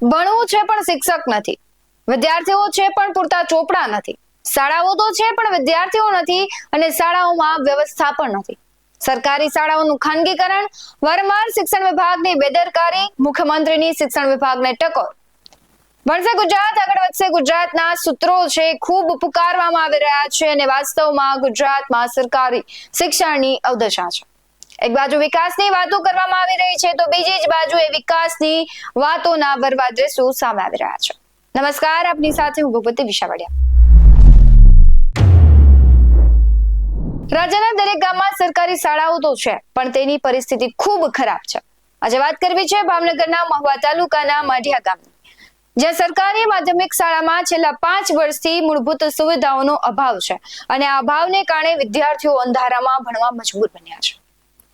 ભણવું છે પણ શિક્ષક નથી, વિદ્યાર્થીઓ છે પણ પૂરતા ચોપડા નથી, શાળાઓ તો છે પણ વિદ્યાર્થીઓ નથી અને શાળાઓમાં વ્યવસ્થા પણ નથી. સરકારી શાળાઓનું ખાનગીકરણ, વારંવાર શિક્ષણ વિભાગની બેદરકારી, મુખ્યમંત્રીની શિક્ષણ વિભાગને ટકોર. ભણશે ગુજરાત, આગળ વધશે ગુજરાતના સૂત્રો છે ખૂબ પુકારવામાં આવી રહ્યા છે અને વાસ્તવમાં ગુજરાતમાં સરકારી શિક્ષણની અવદશા છે. એક બાજુ વિકાસની વાતો કરવામાં આવી રહી છે તો બીજી જ બાજુ એ વિકાસની વાતોના બરબાદ દ્રશ્યો સામે આવી રહ્યા છે. નમસ્કાર, આપની સાથે હું ભૂપતિ વિશાવડિયા. રાજ્યના દરેક ગામમાં સરકારી શાળાઓ તો છે પણ તેની પરિસ્થિતિ ખૂબ ખરાબ છે. આજે વાત કરવી છે ભાવનગરના મહુવા તાલુકાના માઢિયા ગામની, જ્યાં સરકારી માધ્યમિક શાળામાં છેલ્લા 5 વર્ષથી મૂળભૂત સુવિધાઓનો અભાવ છે અને આ અભાવને કારણે વિદ્યાર્થીઓ અંધારામાં ભણવા મજબૂર બન્યા છે.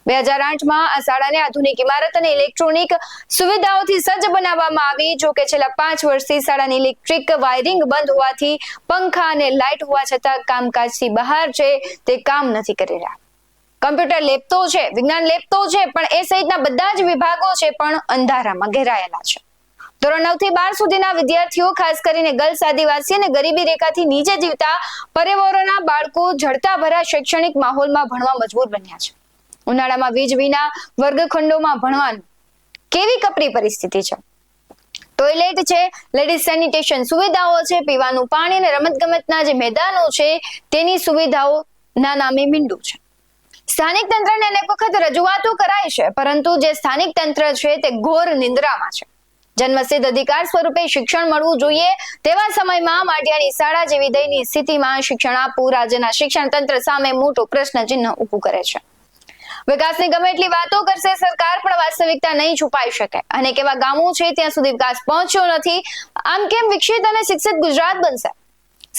2008માં આ શાળાને આધુનિક ઇમારત અને ઇલેક્ટ્રોનિક સુવિધાઓથી સજ્જ બનાવવામાં આવી. જો કે છેલ્લા 5 વર્ષથી શાળાની ઇલેક્ટ્રિક વાયરિંગ બંધ હોવાથી પંખા અને લાઇટ હોવા છતાં કામકાજથી બહાર છે તે કામ નથી કરી રહ્યા. કમ્પ્યુટર લેબ તો છે, વિજ્ઞાન લેબ તો છે, પણ એ સહિતના બધા જ વિભાગો છે પણ અંધારામાં ઘેરાયેલા છે. ધોરણ 9 થી 12 સુધીના વિદ્યાર્થીઓ, ખાસ કરીને ગર્લ્સ, આદિવાસી અને ગરીબી રેખાથી નીચે જીવતા પરિવારોના બાળકો ઝડતા ભરા શૈક્ષણિક માહોલમાં ભણવા મજબૂર બન્યા છે. ઉનાળામાં વીજ વિના વર્ગખંડોમાં ભણવાનું કેવી કપરી પરિસ્થિતિ છે. ટોયલેટ છે, લેડીઝ સેનિટેશન સુવિધાઓ છે, પીવાનું પાણી અને રમતગમતના જે મેદાનો છે તેની સુવિધાઓ ના નામે મીંડું છે. સ્થાનિક તંત્રને અનેક વખત રજૂઆતો કરાય છે પરંતુ જે સ્થાનિક તંત્ર છે તે ઘોર નિંદ્રામાં છે. જન્મસિદ્ધ અધિકાર સ્વરૂપે શિક્ષણ મળવું જોઈએ તેવા સમયમાં માઢિયાની શાળા જેવી દયનીય સ્થિતિમાં શિક્ષણ આપવું રાજ્યના શિક્ષણ તંત્ર સામે મોટું પ્રશ્નચિહ્ન ઊભું કરે છે. વિકાસની ગમે એટલી વાતો કરશે સરકાર, પણ વાસ્તવિકતા નહીં છુપાઈ શકે. અનેક એવા ગામો છે ત્યાં સુધી વિકાસ પહોંચ્યો નથી. આમ કેમ વિકસિત અને શિક્ષિત ગુજરાત બનશે?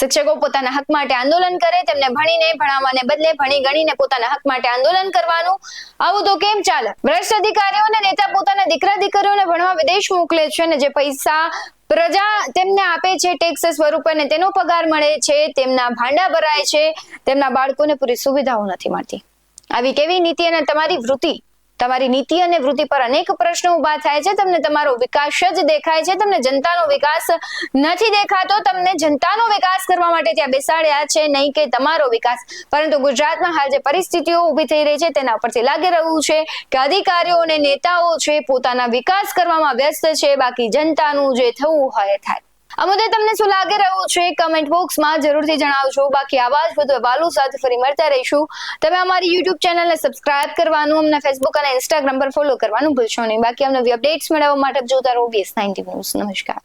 શિક્ષકો પોતાના હક માટે આંદોલન કરે, તેમને ભણીને ભણાવવાને બદલે ભણી ગણીને પોતાના હક માટે આંદોલન કરવાનું, આવું તો કેમ ચાલે? ભ્રષ્ટ અધિકારીઓ અને નેતા પોતાના દીકરા દીકરીઓને ભણવા વિદેશ મોકલે છે અને જે પૈસા પ્રજા તેમને આપે છે ટેક્સ સ્વરૂપે અને તેનો પગાર મળે છે, તેમના ભાંડા ભરાય છે, તેમના બાળકોને પૂરી સુવિધાઓ નથી મળતી. આવી કેવી નીતિ અને તમારી નીતિ અને વૃત્તિ પર અનેક પ્રશ્નો ઉભા થાય છે. તમને તમારો વિકાસ જ દેખાય છે, તમને જનતાનો વિકાસ નથી દેખાતો. તમને જનતાનો વિકાસ કરવા માટે ત્યાં બેસાડ્યા છે, નહીં કે તમારો વિકાસ. પરંતુ ગુજરાતમાં હાલ જે પરિસ્થિતિઓ ઊભી થઈ રહી છે તેના પરથી લાગી રહ્યું છે કે અધિકારીઓ અને નેતાઓ છે પોતાના વિકાસ કરવામાં વ્યસ્ત છે, બાકી જનતાનું જે થવું હોય થાય. આ મુદ્દે તમને શું લાગી રહ્યું છે કમેન્ટ બોક્સમાં જરૂરથી જણાવજો. બાકી આવા જ વધુ અહેવાલો સાથે ફરી મળતા રહીશું. તમે અમારી યુટ્યુબ ચેનલને સબસ્ક્રાઇબ કરવાનું, અમને ફેસબુક અને ઇન્સ્ટાગ્રામ પર ફોલો કરવાનું ભૂલશો નહીં. બાકી અમને અપડેટ્સ મેળવવા માટે જોતા રહો BS19 ન્યૂઝ. નમસ્કાર.